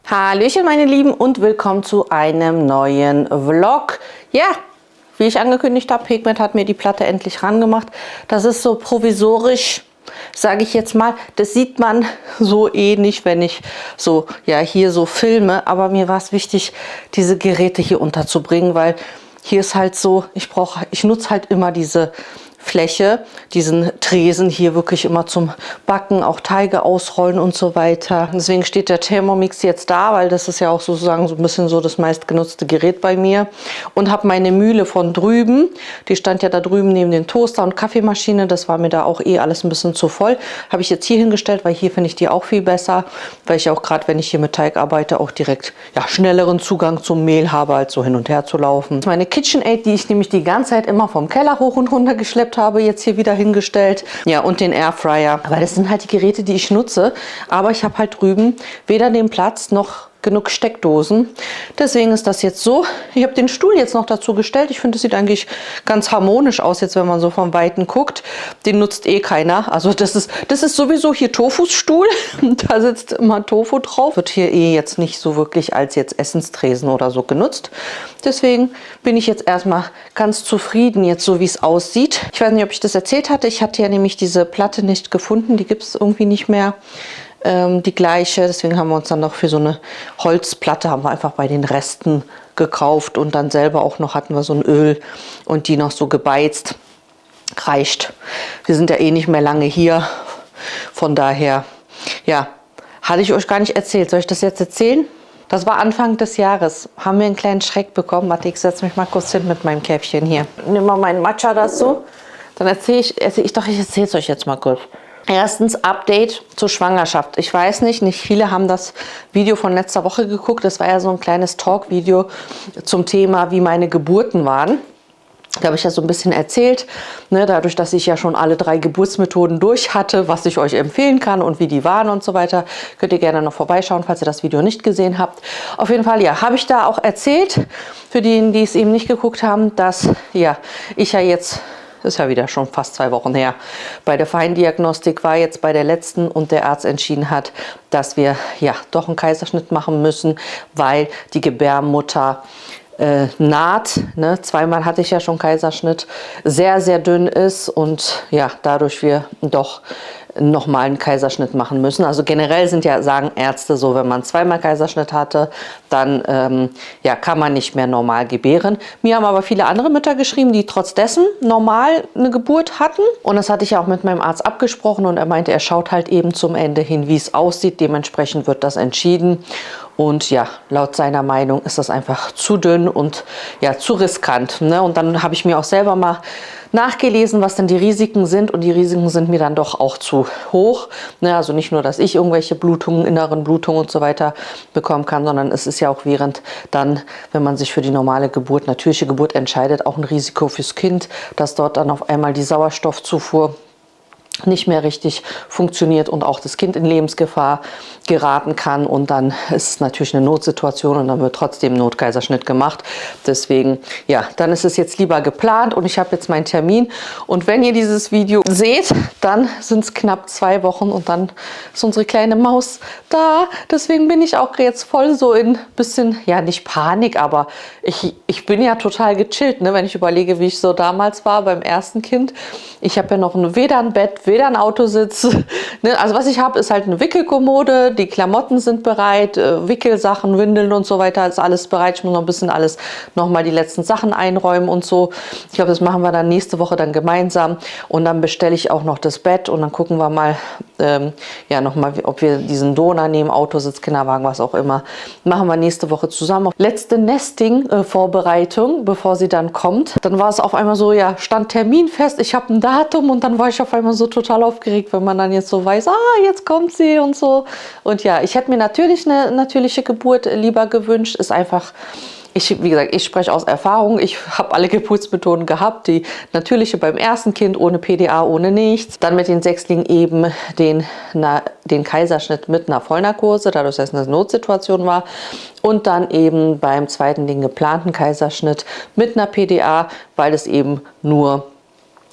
Hallöchen meine Lieben und willkommen zu einem neuen Vlog. Ja, wie ich angekündigt habe, Pigment hat mir die Platte endlich rangemacht. Das ist so provisorisch, sage ich jetzt mal. Das sieht man so eh nicht, wenn ich so, ja, hier so filme. Aber mir war es wichtig, diese Geräte hier unterzubringen, weil hier ist halt so, ich nutze halt immer diese Fläche, diesen Tresen hier wirklich immer zum Backen, auch Teige ausrollen und so weiter. Deswegen steht der Thermomix jetzt da, weil das ist ja auch sozusagen so ein bisschen so das meistgenutzte Gerät bei mir. Und habe meine Mühle von drüben, die stand ja da drüben neben den Toaster und Kaffeemaschine, das war mir da auch eh alles ein bisschen zu voll. Habe ich jetzt hier hingestellt, weil hier finde ich die auch viel besser, weil ich auch gerade, wenn ich hier mit Teig arbeite, auch direkt ja, schnelleren Zugang zum Mehl habe, als so hin und her zu laufen. Meine KitchenAid, die ich nämlich die ganze Zeit immer vom Keller hoch und runter geschleppt habe, jetzt hier wieder hingestellt. Ja, und den Airfryer. Aber das sind halt die Geräte, die ich nutze. Aber ich habe halt drüben weder den Platz noch genug Steckdosen. Deswegen ist das jetzt so. Ich habe den Stuhl jetzt noch dazu gestellt. Ich finde, es sieht eigentlich ganz harmonisch aus, jetzt wenn man so vom Weiten guckt. Den nutzt eh keiner. Also das ist sowieso hier Tofus Stuhl. Da sitzt immer Tofu drauf. Wird hier eh jetzt nicht so wirklich als jetzt Essenstresen oder so genutzt. Deswegen bin ich jetzt erstmal ganz zufrieden, jetzt so wie es aussieht. Ich weiß nicht, ob ich das erzählt hatte. Ich hatte ja nämlich diese Platte nicht gefunden. Die gibt es irgendwie nicht mehr. Die gleiche, deswegen haben wir uns dann noch für so eine Holzplatte, haben wir einfach bei den Resten gekauft und dann selber auch noch hatten wir so ein Öl und die noch so gebeizt. Reicht. Wir sind ja eh nicht mehr lange hier, von daher, ja, hatte ich euch gar nicht erzählt. Soll ich das jetzt erzählen? Das war Anfang des Jahres. Haben wir einen kleinen Schreck bekommen. Warte, ich setze mich mal kurz hin mit meinem Käffchen hier. Nimm mal meinen Matcha dazu. Dann erzähle ich erzähle es euch jetzt mal kurz. Erstens Update zur Schwangerschaft. Ich weiß nicht viele haben das Video von letzter Woche geguckt. Das war ja so ein kleines Talk-Video zum Thema, wie meine Geburten waren. Da habe ich ja so ein bisschen erzählt, ne, dadurch, dass ich ja schon alle 3 Geburtsmethoden durch hatte, was ich euch empfehlen kann und wie die waren und so weiter. Könnt ihr gerne noch vorbeischauen, falls ihr das Video nicht gesehen habt. Auf jeden Fall, ja, habe ich da auch erzählt, für diejenigen, die es eben nicht geguckt haben, dass ja, ich ja jetzt... Das ist ja wieder schon fast 2 Wochen her. Bei der Feindiagnostik war jetzt bei der letzten und der Arzt entschieden hat, dass wir ja doch einen Kaiserschnitt machen müssen, weil die Gebärmutter naht. Ne? 2-mal hatte ich ja schon Kaiserschnitt, sehr, sehr dünn ist und ja, dadurch wir doch nochmal einen Kaiserschnitt machen müssen. Also generell sind ja, sagen Ärzte so, wenn man 2-mal Kaiserschnitt hatte, dann ja, kann man nicht mehr normal gebären. Mir haben aber viele andere Mütter geschrieben, die trotz dessen normal eine Geburt hatten. Und das hatte ich ja auch mit meinem Arzt abgesprochen und er meinte, er schaut halt eben zum Ende hin, wie es aussieht. Dementsprechend wird das entschieden. Und ja, laut seiner Meinung ist das einfach zu dünn und ja, zu riskant. Ne? Und dann habe ich mir auch selber mal nachgelesen, was denn die Risiken sind. Und die Risiken sind mir dann doch auch zu hoch. Ne? Also nicht nur, dass ich irgendwelche Blutungen, inneren Blutungen und so weiter bekommen kann, sondern es ist ja auch während dann, wenn man sich für die normale Geburt, natürliche Geburt entscheidet, auch ein Risiko fürs Kind, dass dort dann auf einmal die Sauerstoffzufuhr nicht mehr richtig funktioniert und auch das Kind in Lebensgefahr geraten kann und dann ist es natürlich eine Notsituation und dann wird trotzdem ein Notkaiserschnitt gemacht. Deswegen, ja, dann ist es jetzt lieber geplant und ich habe jetzt meinen Termin und wenn ihr dieses Video seht, dann sind es knapp 2 Wochen und dann ist unsere kleine Maus da. Deswegen bin ich auch jetzt voll so in bisschen, ja nicht Panik, aber ich bin ja total gechillt, ne, wenn ich überlege, wie ich so damals war beim ersten Kind. Ich habe ja noch weder ein Bett, weder ein Autositz. Ne? Also was ich habe, ist halt eine Wickelkommode, die Klamotten sind bereit, Wickelsachen, Windeln und so weiter, ist alles bereit. Ich muss noch ein bisschen alles nochmal die letzten Sachen einräumen und so. Ich glaube, das machen wir dann nächste Woche dann gemeinsam und dann bestelle ich auch noch das Bett und dann gucken wir mal, ja nochmal, ob wir diesen Donner nehmen, Autositz, Kinderwagen, was auch immer. Machen wir nächste Woche zusammen. Letzte Nesting-Vorbereitung, bevor sie dann kommt. Dann war es auf einmal so, ja, stand Termin fest, ich habe ein Datum und dann war ich auf einmal so total aufgeregt, wenn man dann jetzt so weiß, jetzt kommt sie und so. Und ja, ich hätte mir natürlich eine natürliche Geburt lieber gewünscht, ist einfach... wie gesagt, ich spreche aus Erfahrung. Ich habe alle Geburtsmethoden gehabt. Die natürliche beim ersten Kind, ohne PDA, ohne nichts. Dann mit den Sechslingen eben den Kaiserschnitt mit einer Vollnarkose, dadurch, dass es eine Notsituation war. Und dann eben beim zweiten den geplanten Kaiserschnitt mit einer PDA, weil es eben nur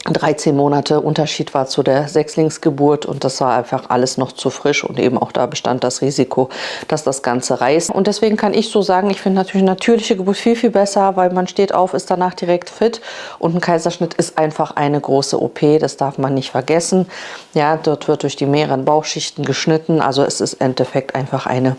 13 Monate Unterschied war zu der Sechslingsgeburt und das war einfach alles noch zu frisch und eben auch da bestand das Risiko, dass das Ganze reißt. Und deswegen kann ich so sagen, ich finde natürlich natürliche Geburt viel, viel besser, weil man steht auf, ist danach direkt fit und ein Kaiserschnitt ist einfach eine große OP, das darf man nicht vergessen. Ja, dort wird durch die mehreren Bauchschichten geschnitten, also es ist im Endeffekt einfach eine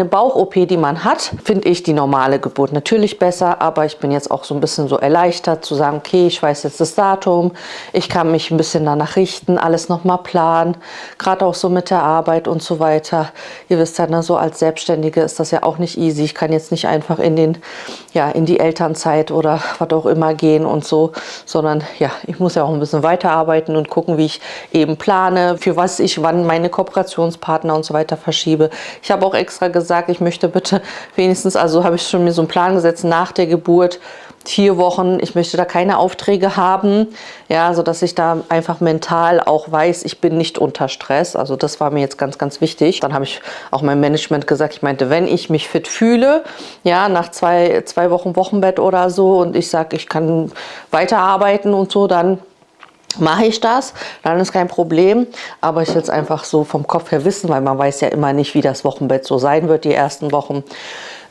Bauch-OP, die man hat. Finde ich die normale Geburt natürlich besser, aber ich bin jetzt auch so ein bisschen so erleichtert zu sagen, okay, ich weiß jetzt das Datum, ich kann mich ein bisschen danach richten, alles nochmal planen, gerade auch so mit der Arbeit und so weiter. Ihr wisst ja, ne, so als Selbstständige ist das ja auch nicht easy. Ich kann jetzt nicht einfach in die Elternzeit oder was auch immer gehen und so, sondern ja, ich muss ja auch ein bisschen weiterarbeiten und gucken, wie ich eben plane, für was ich wann meine Kooperationspartner und so weiter verschiebe. Ich habe auch extra gesagt, ich möchte bitte wenigstens, also habe ich schon mir so einen Plan gesetzt, nach der Geburt 4 Wochen, ich möchte da keine Aufträge haben, ja, so dass ich da einfach mental auch weiß, ich bin nicht unter Stress. Also das war mir jetzt ganz, ganz wichtig. Dann habe ich auch meinem Management gesagt, ich meinte, wenn ich mich fit fühle, ja, nach zwei Wochen Wochenbett oder so und ich sage, ich kann weiterarbeiten und so, dann mache ich das, dann ist kein Problem, aber ich will es einfach so vom Kopf her wissen, weil man weiß ja immer nicht, wie das Wochenbett so sein wird, die ersten Wochen.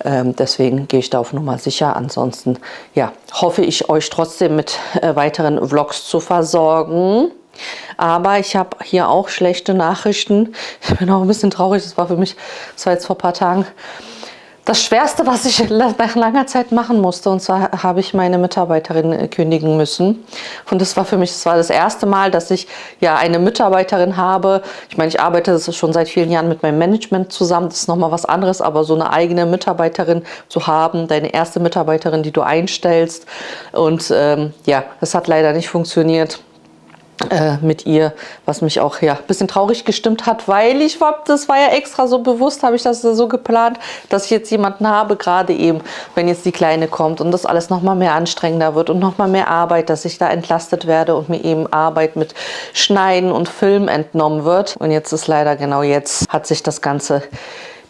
Deswegen gehe ich da auf Nummer sicher. Ansonsten ja, hoffe ich, euch trotzdem mit weiteren Vlogs zu versorgen. Aber ich habe hier auch schlechte Nachrichten. Ich bin auch ein bisschen traurig, das war jetzt vor ein paar Tagen das Schwerste, was ich nach langer Zeit machen musste. Und zwar habe ich meine Mitarbeiterin kündigen müssen. Und das war das erste Mal, dass ich ja eine Mitarbeiterin habe. Ich meine, ich arbeite schon seit vielen Jahren mit meinem Management zusammen. Das ist nochmal was anderes, aber so eine eigene Mitarbeiterin zu haben, deine erste Mitarbeiterin, die du einstellst. Und ja, das hat leider nicht funktioniert mit ihr, was mich auch ja ein bisschen traurig gestimmt hat, weil das war ja extra so bewusst, habe ich das so geplant, dass ich jetzt jemanden habe, gerade eben, wenn jetzt die Kleine kommt und das alles noch mal mehr anstrengender wird und noch mal mehr Arbeit, dass ich da entlastet werde und mir eben Arbeit mit Schneiden und Film entnommen wird. Und jetzt ist leider genau jetzt hat sich das Ganze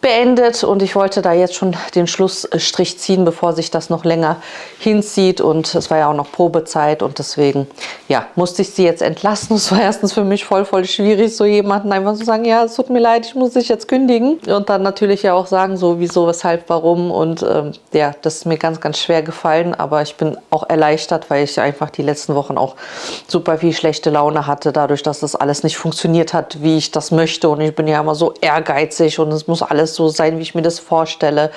beendet und ich wollte da jetzt schon den Schlussstrich ziehen, bevor sich das noch länger hinzieht und es war ja auch noch Probezeit und deswegen ja, musste ich sie jetzt entlassen. Es war erstens für mich voll schwierig, so jemanden einfach zu sagen, ja, es tut mir leid, ich muss dich jetzt kündigen und dann natürlich ja auch sagen, so wieso, weshalb, warum und ja, das ist mir ganz, ganz schwer gefallen, aber ich bin auch erleichtert, weil ich einfach die letzten Wochen auch super viel schlechte Laune hatte, dadurch, dass das alles nicht funktioniert hat, wie ich das möchte und ich bin ja immer so ehrgeizig und es muss alles so sein, wie ich mir das vorstelle.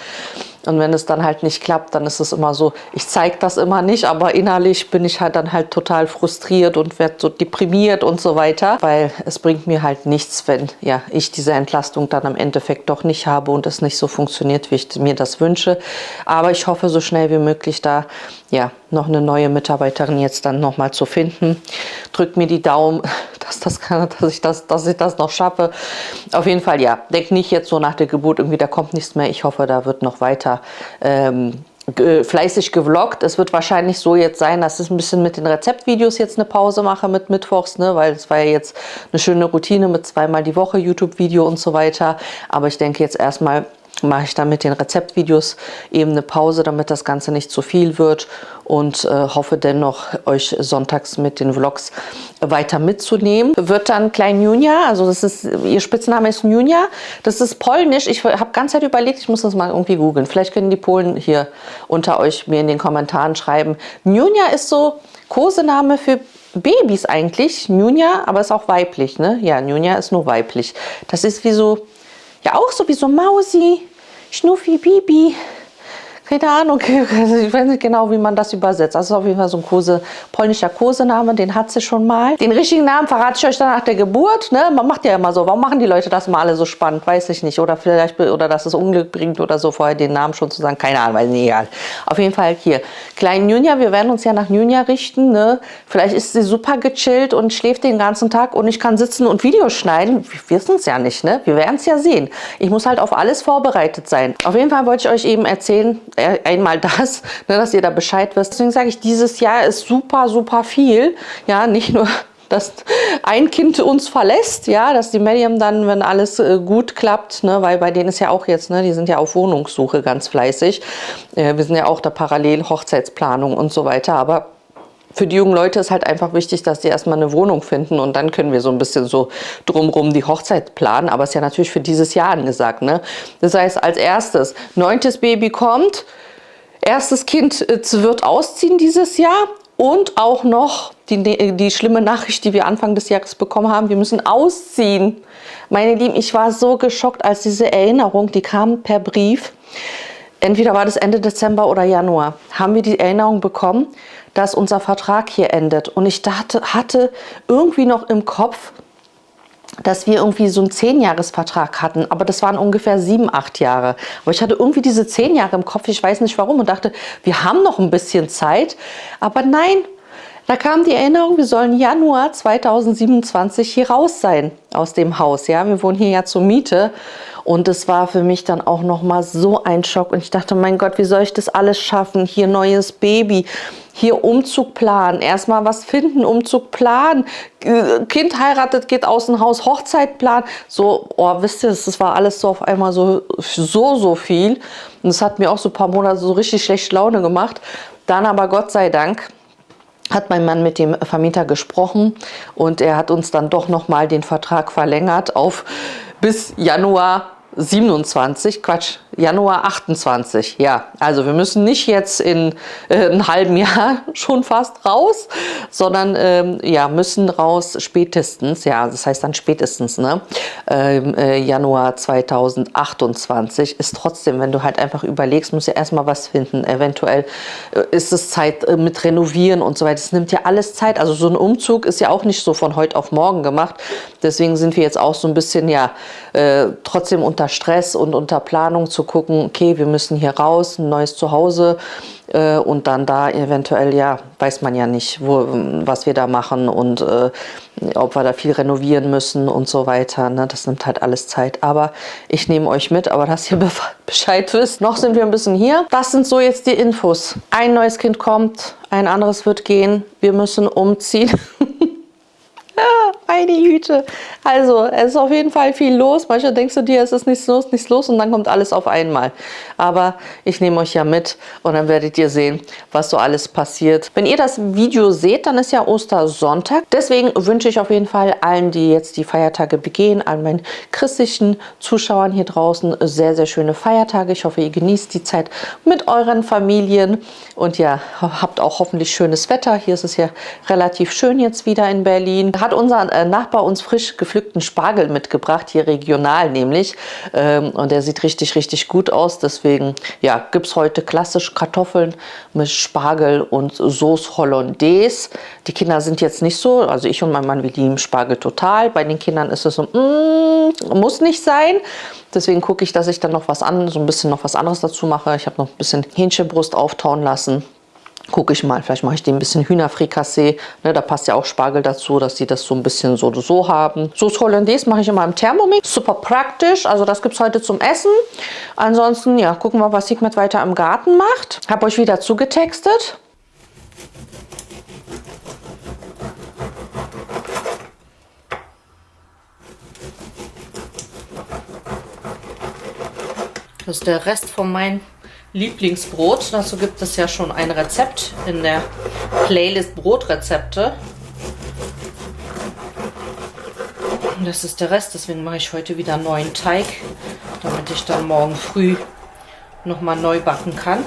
Und wenn es dann halt nicht klappt, dann ist es immer so, ich zeige das immer nicht, aber innerlich bin ich halt dann halt total frustriert und werde so deprimiert und so weiter, weil es bringt mir halt nichts, wenn ja, ich diese Entlastung dann im Endeffekt doch nicht habe und es nicht so funktioniert, wie ich mir das wünsche. Aber ich hoffe, so schnell wie möglich da ja noch eine neue Mitarbeiterin jetzt dann nochmal zu finden. Drückt mir die Daumen, dass ich das noch schaffe. Auf jeden Fall, ja, denk nicht jetzt so nach der Geburt irgendwie, da kommt nichts mehr. Ich hoffe, da wird noch weiter fleißig gevloggt. Es wird wahrscheinlich so jetzt sein, dass ich ein bisschen mit den Rezeptvideos jetzt eine Pause mache mit Mittwochs, ne, weil es war ja jetzt eine schöne Routine mit 2-mal die Woche YouTube-Video und so weiter. Aber ich denke jetzt erstmal mache ich dann mit den Rezeptvideos eben eine Pause, damit das Ganze nicht zu viel wird und hoffe dennoch, euch sonntags mit den Vlogs weiter mitzunehmen. Wird dann Klein Njunia, also das ist, ihr Spitzname ist Njunia, das ist polnisch. Ich habe ganz Zeit überlegt, ich muss das mal irgendwie googeln. Vielleicht können die Polen hier unter euch mir in den Kommentaren schreiben. Njunia ist so Kosename für Babys eigentlich, Njunia, aber ist auch weiblich, ne? Ja, Njunia ist nur weiblich. Das ist wie so, ja auch so wie so Mausi, Schnuffi, Bibi. Keine Ahnung, ich weiß nicht genau, wie man das übersetzt. Das ist auf jeden Fall so ein polnischer Kosename, den hat sie schon mal. Den richtigen Namen verrate ich euch dann nach der Geburt. Ne? Man macht ja immer so. Warum machen die Leute das mal alle so spannend? Weiß ich nicht. Oder vielleicht, oder dass es Unglück bringt oder so, vorher den Namen schon zu sagen. Keine Ahnung, weil nee, egal. Auf jeden Fall hier. Klein Njunia, wir werden uns ja nach Njunia richten. Ne? Vielleicht ist sie super gechillt und schläft den ganzen Tag und ich kann sitzen und Videos schneiden. Wir wissen es ja nicht, ne? Wir werden es ja sehen. Ich muss halt auf alles vorbereitet sein. Auf jeden Fall wollte ich euch eben erzählen, einmal das, ne, dass ihr da Bescheid wisst. Deswegen sage ich, dieses Jahr ist super, super viel. Ja, nicht nur, dass ein Kind uns verlässt, ja, dass die Medium dann, wenn alles gut klappt, ne, weil bei denen ist ja auch jetzt, ne, die sind ja auf Wohnungssuche ganz fleißig. Wir sind ja auch da parallel Hochzeitsplanung und so weiter, aber für die jungen Leute ist halt einfach wichtig, dass die erstmal eine Wohnung finden und dann können wir so ein bisschen so drumrum die Hochzeit planen. Aber es ist ja natürlich für dieses Jahr angesagt, ne? Das heißt, als erstes, 9. Baby kommt, erstes Kind wird ausziehen dieses Jahr und auch noch die schlimme Nachricht, die wir Anfang des Jahres bekommen haben, wir müssen ausziehen. Meine Lieben, ich war so geschockt, als diese Erinnerung, die kam per Brief. Entweder war das Ende Dezember oder Januar, haben wir die Erinnerung bekommen, dass unser Vertrag hier endet. Und ich hatte irgendwie noch im Kopf, dass wir irgendwie so einen 10-Jahres-Vertrag hatten. Aber das waren ungefähr 7, 8 Jahre. Aber ich hatte irgendwie diese 10 Jahre im Kopf, ich weiß nicht warum, und dachte, wir haben noch ein bisschen Zeit. Aber nein, da kam die Erinnerung, wir sollen Januar 2027 hier raus sein aus dem Haus. Ja, wir wohnen hier ja zur Miete. Und es war für mich dann auch noch mal so ein Schock. Und ich dachte, mein Gott, wie soll ich das alles schaffen? Hier neues Baby, hier Umzug planen, erstmal was finden, Umzug planen, Kind heiratet, geht aus dem Haus, Hochzeit planen. So, oh, wisst ihr, das war alles so auf einmal so viel. Und das hat mir auch so ein paar Monate so richtig schlecht Laune gemacht. Dann aber Gott sei Dank hat mein Mann mit dem Vermieter gesprochen und er hat uns dann doch noch mal den Vertrag verlängert auf bis Januar 27, Quatsch, Januar 28, ja. Also wir müssen nicht jetzt in einem halben Jahr schon fast raus, sondern ja, müssen raus spätestens, ja, das heißt dann spätestens, ne, Januar 2028 ist trotzdem, wenn du halt einfach überlegst, musst du ja erstmal was finden, eventuell ist es Zeit mit Renovieren und so weiter, das nimmt ja alles Zeit, also so ein Umzug ist ja auch nicht so von heute auf morgen gemacht, deswegen sind wir jetzt auch so ein bisschen, ja, trotzdem unter Stress und unter Planung zu gucken, okay, wir müssen hier raus, ein neues Zuhause und dann da eventuell, ja, weiß man ja nicht, was wir da machen und ob wir da viel renovieren müssen und so weiter. Ne? Das nimmt halt alles Zeit. Aber ich nehme euch mit, aber dass ihr Bescheid wisst. Noch sind wir ein bisschen hier. Das sind so jetzt die Infos. Ein neues Kind kommt, ein anderes wird gehen. Wir müssen umziehen. Meine Güte. Also, es ist auf jeden Fall viel los. Manchmal denkst du dir, es ist nichts los und dann kommt alles auf einmal. Aber ich nehme euch ja mit und dann werdet ihr sehen, was so alles passiert. Wenn ihr das Video seht, dann ist ja Ostersonntag. Deswegen wünsche ich auf jeden Fall allen, die jetzt die Feiertage begehen, allen meinen christlichen Zuschauern hier draußen sehr, sehr schöne Feiertage. Ich hoffe, ihr genießt die Zeit mit euren Familien und ja, habt auch hoffentlich schönes Wetter. Hier ist es ja relativ schön jetzt wieder in Berlin. Hat unser Nachbar uns frisch gepflückten Spargel mitgebracht, hier regional nämlich. Und der sieht richtig, richtig gut aus. Deswegen ja, gibt es heute klassisch Kartoffeln mit Spargel und Sauce Hollandaise. Die Kinder sind jetzt nicht so, also ich und mein Mann, wir lieben Spargel total. Bei den Kindern ist es so, muss nicht sein. Deswegen gucke ich, dass ich dann noch so ein bisschen noch was anderes dazu mache. Ich habe noch ein bisschen Hähnchenbrust auftauen lassen. Gucke ich mal, vielleicht mache ich dem ein bisschen Hühnerfrikassee. Ne, da passt ja auch Spargel dazu, dass die das so ein bisschen so haben. Sauce Hollandaise mache ich immer im Thermomix. Super praktisch, also das gibt es heute zum Essen. Ansonsten, ja, gucken wir, was Hikmet weiter im Garten macht. Habe euch wieder zugetextet. Das ist der Rest von meinem Lieblingsbrot. Dazu gibt es ja schon ein Rezept in der Playlist Brotrezepte. Und das ist der Rest, deswegen mache ich heute wieder neuen Teig, damit ich dann morgen früh nochmal neu backen kann.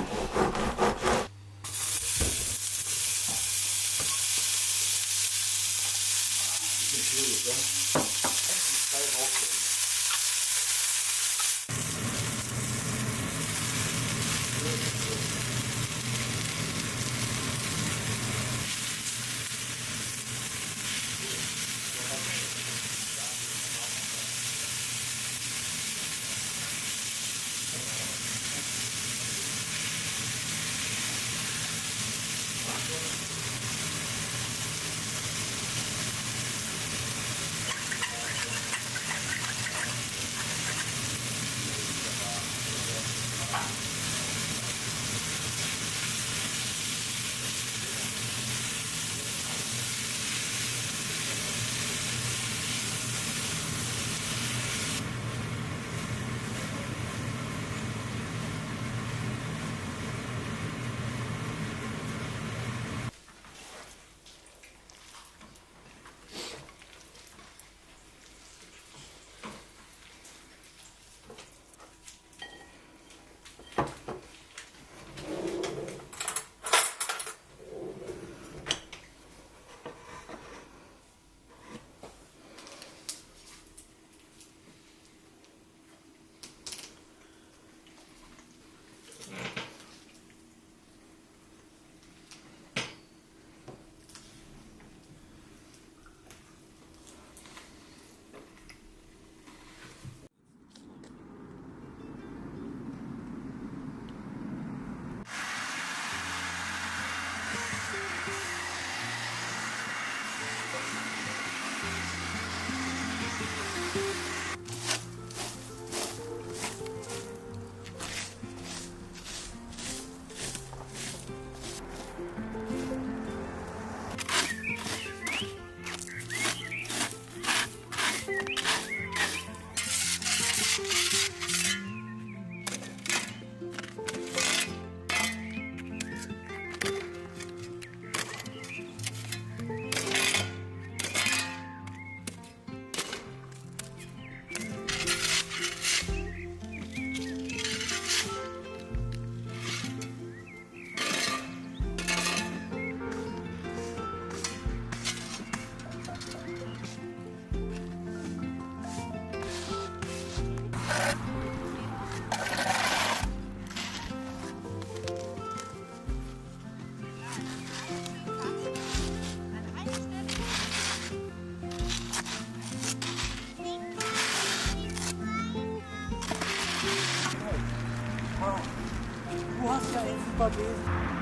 Du hast ja einen super Besen.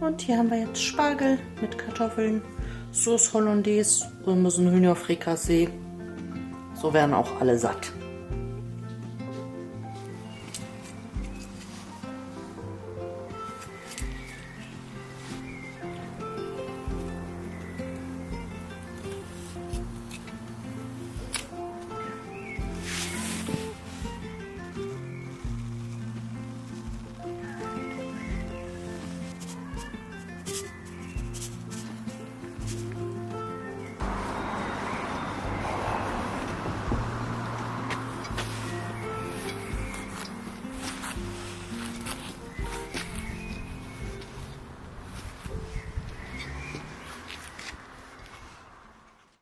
Und hier haben wir jetzt Spargel mit Kartoffeln, Sauce Hollandaise und ein bisschen Hühnerfrikassee. So werden auch alle satt.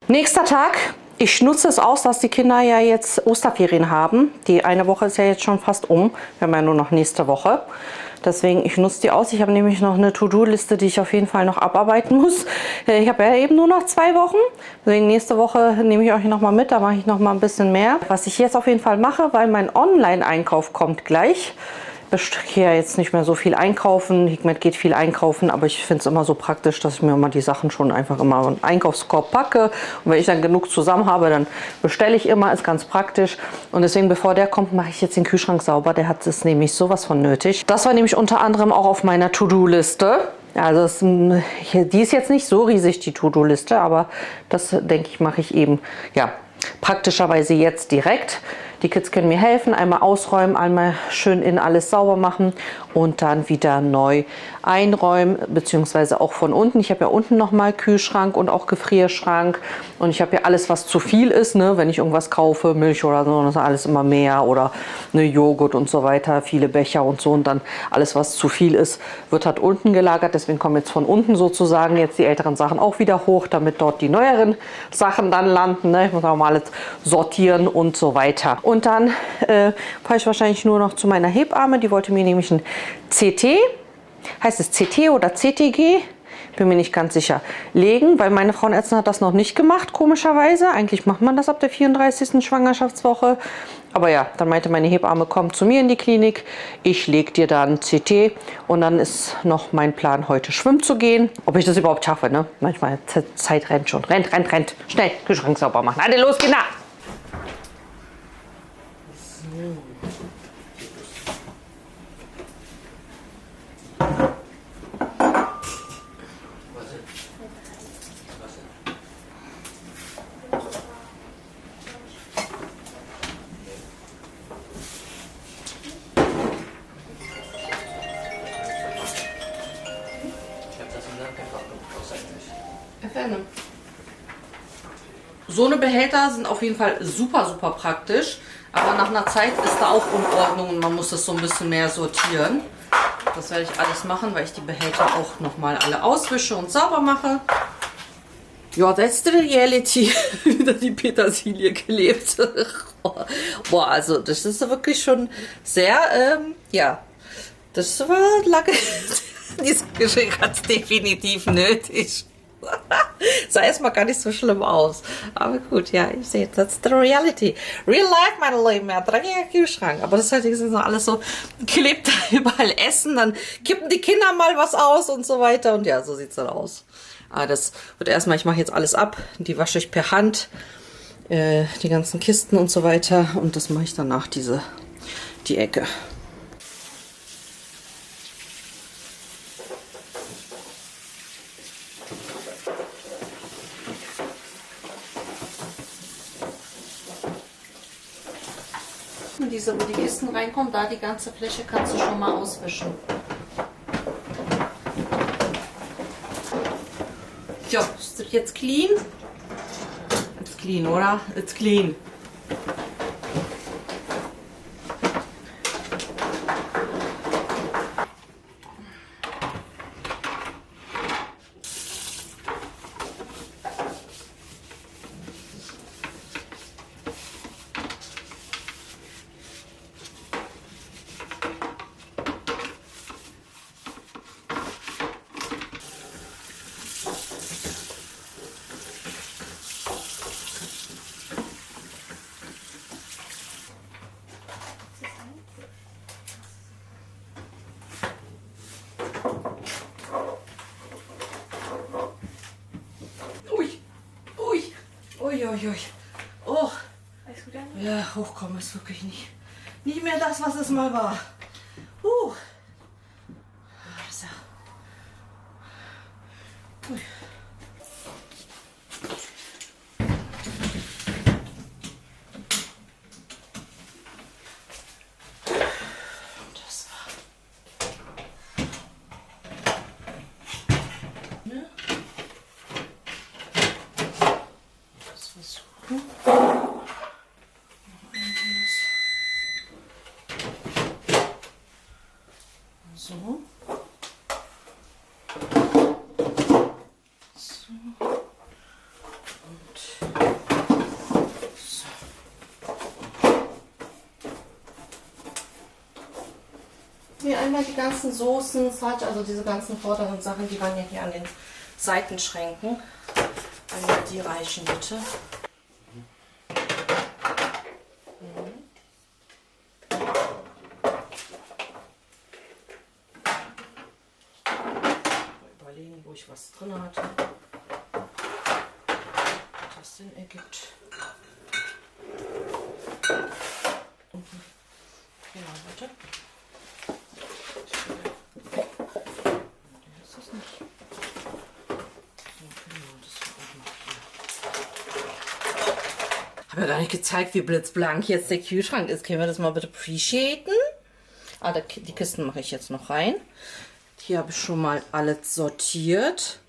Nächster Tag. Ich nutze es aus, dass die Kinder ja jetzt Osterferien haben. Die eine Woche ist ja jetzt schon fast um. Wir haben ja nur noch nächste Woche. Deswegen, ich nutze die aus. Ich habe nämlich noch eine To-Do-Liste, die ich auf jeden Fall noch abarbeiten muss. Ich habe ja eben nur noch 2 Wochen. Deswegen nächste Woche nehme ich euch noch mal mit. Da mache ich noch mal ein bisschen mehr. Was ich jetzt auf jeden Fall mache, weil mein Online-Einkauf kommt gleich. Ich gehe ja jetzt nicht mehr so viel einkaufen. Hikmet geht viel einkaufen, aber ich finde es immer so praktisch, dass ich mir immer die Sachen schon einfach immer in den Einkaufskorb packe. Und wenn ich dann genug zusammen habe, dann bestelle ich immer. Ist ganz praktisch. Und deswegen, bevor der kommt, mache ich jetzt den Kühlschrank sauber. Der hat es nämlich sowas von nötig. Das war nämlich unter anderem auch auf meiner To-Do-Liste. Also die ist jetzt nicht so riesig, die To-Do-Liste, aber das, denke ich, mache ich eben ja praktischerweise jetzt direkt. Die Kids können mir helfen, einmal ausräumen, einmal schön in alles sauber machen und dann wieder neu einräumen, beziehungsweise auch von unten. Ich habe ja unten nochmal Kühlschrank und auch Gefrierschrank und ich habe ja alles, was zu viel ist, ne? Wenn ich irgendwas kaufe, Milch oder so, das ist alles immer mehr oder ne, Joghurt und so weiter, viele Becher und so und dann alles, was zu viel ist, wird halt unten gelagert. Deswegen kommen jetzt von unten sozusagen jetzt die älteren Sachen auch wieder hoch, damit dort die neueren Sachen dann landen. Ne? Ich muss auch mal alles sortieren und so weiter. Und dann fahre ich wahrscheinlich nur noch zu meiner Hebamme. Die wollte mir nämlich ein CT, heißt es CT oder CTG? Bin mir nicht ganz sicher, legen, weil meine Frauenärztin hat das noch nicht gemacht, komischerweise. Eigentlich macht man das ab der 34. Schwangerschaftswoche. Aber ja, dann meinte meine Hebamme, komm zu mir in die Klinik, ich lege dir dann CT und dann ist noch mein Plan, heute schwimmen zu gehen. Ob ich das überhaupt schaffe, ne? Manchmal, Zeit rennt schon. Rennt. Schnell, Kühlschrank sauber machen. Alle los, Kinder! So eine Behälter sind auf jeden Fall super, super praktisch. Aber nach einer Zeit ist da auch Unordnung und man muss das so ein bisschen mehr sortieren. Das werde ich alles machen, weil ich die Behälter auch nochmal alle auswische und sauber mache. Ja, that's the reality. Wieder die Petersilie gelebt. Boah, also das ist wirklich schon sehr, ja, das war lange. Dieses Geschenk hat es definitiv nötig. Sah erstmal gar nicht so schlimm aus. Aber gut, ja, ich sehe, that's the reality. Real life, meine Lieben, ja, dreckiger Kühlschrank. Aber das ist halt so alles so klebt da überall Essen, dann kippen die Kinder mal was aus und so weiter. Und ja, so sieht es dann aus. Aber das wird erstmal, ich mache jetzt alles ab. Die wasche ich per Hand. Die ganzen Kisten und so weiter. Und das mache ich danach die Ecke. Wo die Kisten reinkommen, da die ganze Fläche kannst du schon mal auswischen. Ja, ist das jetzt clean? It's clean, oder? It's clean. Uiuiui. Oh, Alles gut, Anni? ja, hochkommen ist wirklich nicht mehr das, was es mal war. So. Ui. Das war. Ne? Das versuchen. Noch einiges. So. So. Und so. Hier einmal die ganzen Soßen, also diese ganzen vorderen Sachen, die waren ja hier an den Seitenschränken. Einmal die reichen bitte. Überlegen, wo ich was drin hatte. Was das Sinn ergibt. Genau, warte. Das ist nicht. So, genau, das war auch noch hier. Ich habe ja gar nicht gezeigt, wie blitzblank jetzt der Kühlschrank ist. Können wir das mal bitte appreciaten? Ah, die Kisten mache ich jetzt noch rein. Hier habe ich schon mal alles sortiert.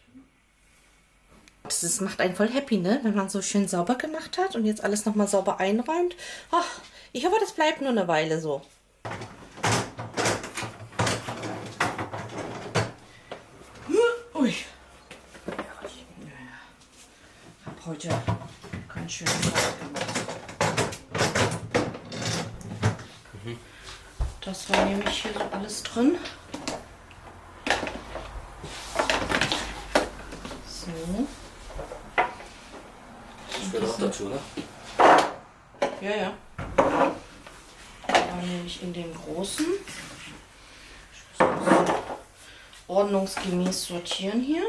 Das macht einen voll happy, ne? Wenn man so schön sauber gemacht hat und jetzt alles nochmal sauber einräumt. Ach, ich hoffe, das bleibt nur eine Weile so. Ui. Ich habe heute keinen schönen Tag gemacht. Das war nämlich hier so alles drin. So. Das gehört auch dazu, ne? Ja, ja. Dann nämlich in dem großen. Ich muss ein bisschen ordnungsgemäß sortieren hier.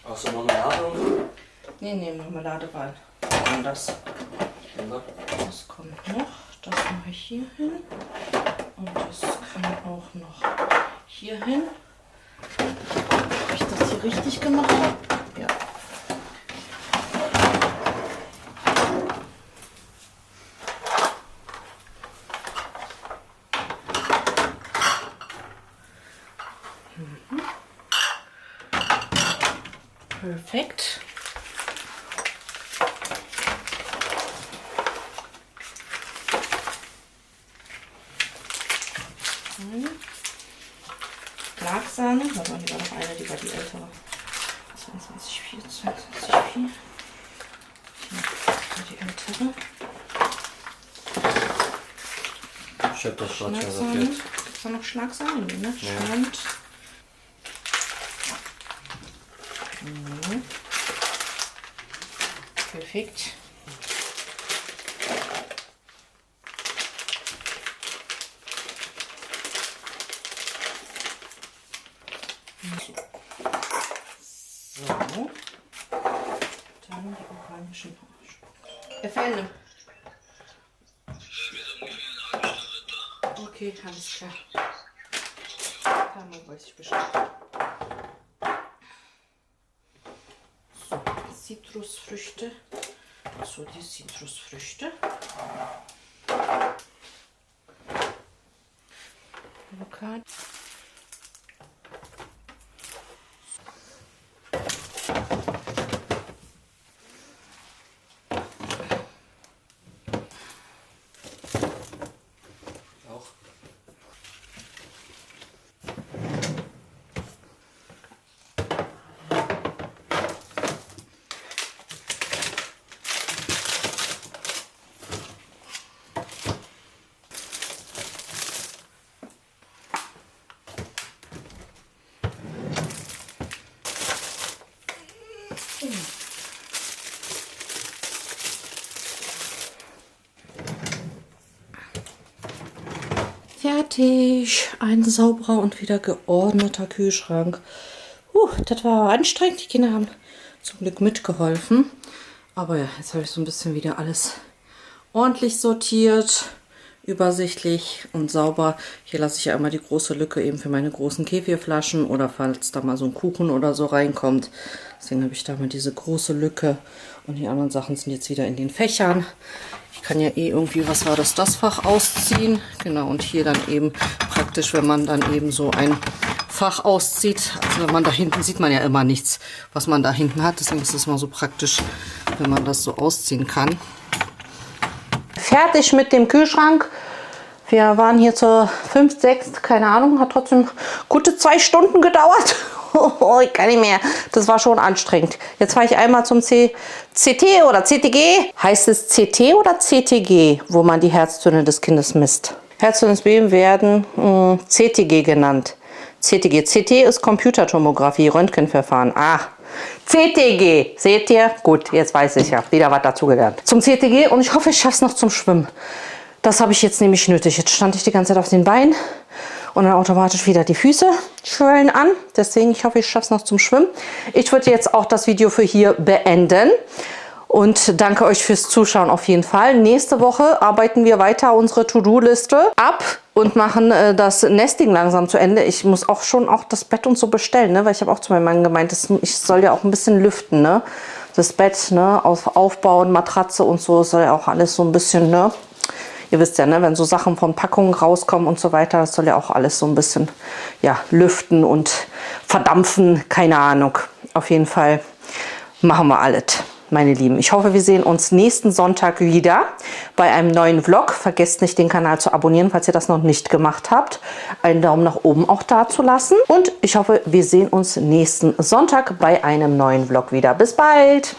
Auch so Marmelade und so? Nee, Marmelade war anders. Das kommt noch. Das mache ich hier hin. Und das kann auch noch hier hin. Ob ich das hier richtig gemacht habe? Ja. Perfekt. Schlagsahne, warte mal, hier war noch eine, die war die ältere. 22,4, 22,4. Hier war die ältere. Ich hab das schon Schlagsahne. sortiert. Ist da noch Schlagsahne? Nee, ne? Ja. Schand. Mhm. Perfekt. So. Dann die orangen Haarspülung. Okay, alles klar. Dann weiß ich Bescheid. So, Zitrusfrüchte. So, die Zitrusfrüchte. Avocado. Auch. Fertig. Ein sauberer und wieder geordneter Kühlschrank. Das war anstrengend. Die Kinder haben zum Glück mitgeholfen. Aber ja, jetzt habe ich so ein bisschen wieder alles ordentlich sortiert, übersichtlich und sauber. Hier lasse ich ja immer die große Lücke eben für meine großen Kefirflaschen oder falls da mal so ein Kuchen oder so reinkommt. Deswegen habe ich da mal diese große Lücke. Und die anderen Sachen sind jetzt wieder in den Fächern. Ich kann ja eh irgendwie, was war das Fach ausziehen. Genau, und hier dann eben praktisch, wenn man dann eben so ein Fach auszieht. Also wenn man da hinten sieht man ja immer nichts, was man da hinten hat. Deswegen ist es mal so praktisch, wenn man das so ausziehen kann. Fertig mit dem Kühlschrank. Wir waren hier zur 5, 6, keine Ahnung, hat trotzdem gute 2 Stunden gedauert. Ich kann nicht mehr. Das war schon anstrengend. Jetzt fahre ich einmal zum CT oder CTG. Heißt es CT oder CTG, wo man die Herztöne des Kindes misst? Herztöne des Babys werden CTG genannt. CTG. CT ist Computertomographie, Röntgenverfahren. Ah, CTG. Seht ihr? Gut, jetzt weiß ich ja. Wieder was dazugelernt. Zum CTG und ich hoffe, ich schaffe es noch zum Schwimmen. Das habe ich jetzt nämlich nötig. Jetzt stand ich die ganze Zeit auf den Beinen und dann automatisch wieder die Füße schwellen an. Deswegen, ich hoffe, ich schaffe es noch zum Schwimmen. Ich würde jetzt auch das Video für hier beenden. Und danke euch fürs Zuschauen auf jeden Fall. Nächste Woche arbeiten wir weiter unsere To-Do-Liste ab und machen das Nesting langsam zu Ende. Ich muss auch schon das Bett und so bestellen, ne? Weil ich habe auch zu meinem Mann gemeint, ich soll ja auch ein bisschen lüften, ne? Das Bett, ne? Aufbauen, Matratze und so, soll ja auch alles so ein bisschen, ne? Ihr wisst ja, ne? Wenn so Sachen von Packungen rauskommen und so weiter, das soll ja auch alles so ein bisschen, ja, lüften und verdampfen, keine Ahnung. Auf jeden Fall machen wir alles. Meine Lieben, ich hoffe, wir sehen uns nächsten Sonntag wieder bei einem neuen Vlog. Vergesst nicht, den Kanal zu abonnieren, falls ihr das noch nicht gemacht habt. Einen Daumen nach oben auch da zu lassen. Und ich hoffe, wir sehen uns nächsten Sonntag bei einem neuen Vlog wieder. Bis bald!